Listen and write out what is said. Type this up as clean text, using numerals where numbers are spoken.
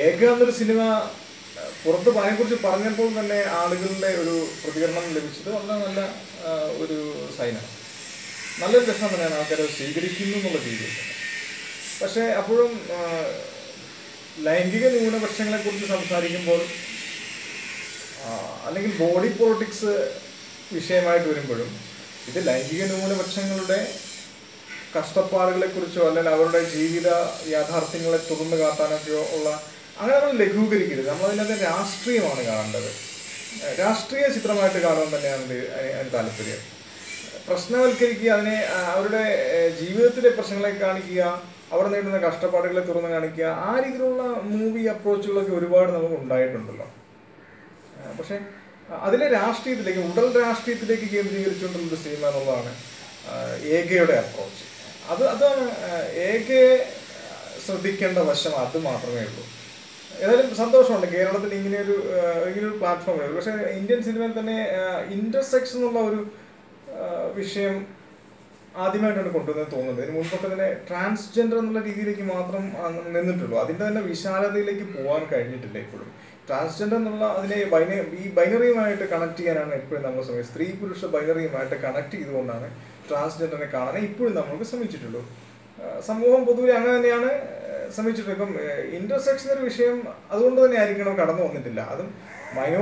ഏക എന്നൊരു സിനിമ പുറത്ത് അതിനെക്കുറിച്ച് പറഞ്ഞപ്പോൾ തന്നെ ആളുകളുടെ ഒരു പ്രതികരണം ലഭിച്ചത് വളരെ നല്ല ഒരു സൈനാണ്. നല്ലൊരു ലക്ഷണം തന്നെയാണ് ആൾക്കാർ സ്വീകരിക്കുന്നു എന്നുള്ള രീതിയിൽ തന്നെ. പക്ഷേ അപ്പോഴും ലൈംഗിക ന്യൂനപക്ഷങ്ങളെക്കുറിച്ച് സംസാരിക്കുമ്പോൾ അല്ലെങ്കിൽ ബോഡി പൊളിറ്റിക്സ് വിഷയമായിട്ട് വരുമ്പോഴും ഇത് ലൈംഗിക ന്യൂനപക്ഷങ്ങളുടെ കഷ്ടപ്പാടുകളെക്കുറിച്ചോ അല്ലെങ്കിൽ അവരുടെ ജീവിത യാഥാർത്ഥ്യങ്ങളെ തുറന്നു കാട്ടാനൊക്കെയോ ഉള്ള അങ്ങനെ നമ്മൾ ലഘൂകരിക്കരുത്. നമ്മളതിനകത്ത് രാഷ്ട്രീയമാണ് കാണേണ്ടത്. രാഷ്ട്രീയ ചിത്രമായിട്ട് കാണുവാൻ തന്നെയാണ് അതിന് താല്പര്യം. പ്രശ്നവൽക്കരിക്കുക, അതിനെ അവരുടെ ജീവിതത്തിലെ പ്രശ്നങ്ങളെ കാണിക്കുക, അവർ നേരിടുന്ന കഷ്ടപ്പാടുകളെ തുറന്ന് കാണിക്കുക, ആ രീതിയിലുള്ള മൂവി അപ്രോച്ചുകളൊക്കെ ഒരുപാട് നമുക്ക് ഉണ്ടായിട്ടുണ്ടല്ലോ. പക്ഷെ അതിലെ രാഷ്ട്രീയത്തിലേക്ക്, ഉടൽ രാഷ്ട്രീയത്തിലേക്ക് കേന്ദ്രീകരിച്ചുകൊണ്ടുള്ളൊരു സിനിമ എന്നുള്ളതാണ് ഏകയുടെ അപ്രോച്ച്. അതാണ് ഏകയെ ശ്രദ്ധിക്കേണ്ട വശം, അത് മാത്രമേ ഉള്ളൂ. ഏതായാലും സന്തോഷമുണ്ട് കേരളത്തിൽ ഇങ്ങനെയൊരു പ്ലാറ്റ്ഫോം വരും. പക്ഷേ ഇന്ത്യൻ സിനിമയിൽ തന്നെ ഇന്റർസെക്സ് എന്നുള്ള ഒരു വിഷയം ആദ്യമായിട്ടാണ് കൊണ്ടുവന്നത് തോന്നുന്നത്. ഇതിന് മുൻപൊക്കെ തന്നെ ട്രാൻസ്ജെൻഡർ എന്നുള്ള രീതിയിലേക്ക് മാത്രം നിന്നിട്ടുള്ളൂ. അതിൻ്റെ തന്നെ വിശാലതയിലേക്ക് പോകാൻ കഴിഞ്ഞിട്ടില്ല ഇപ്പോഴും. ട്രാൻസ്ജെൻഡർ എന്നുള്ള അതിനെ ഈ ബൈനറിയുമായിട്ട് കണക്ട് ചെയ്യാനാണ് എപ്പോഴും നമ്മൾ ശ്രമിച്ചത്. സ്ത്രീ പുരുഷ ബൈനറിയുമായിട്ട് കണക്ട് ചെയ്തുകൊണ്ടാണ് ട്രാൻസ്ജെൻഡറിനെ കാണാൻ ഇപ്പോഴും നമ്മൾക്ക് ശ്രമിച്ചിട്ടുള്ളൂ. സമൂഹം പൊതുവെ അങ്ങനെ തന്നെയാണ് ശ്രമിച്ചിട്ടുള്ളത്. ഇപ്പം ഇന്റർസെക്ഷൻ ഒരു വിഷയം അതുകൊണ്ട് തന്നെ ആയിരിക്കണം കടന്നു വന്നിട്ടില്ല. അതും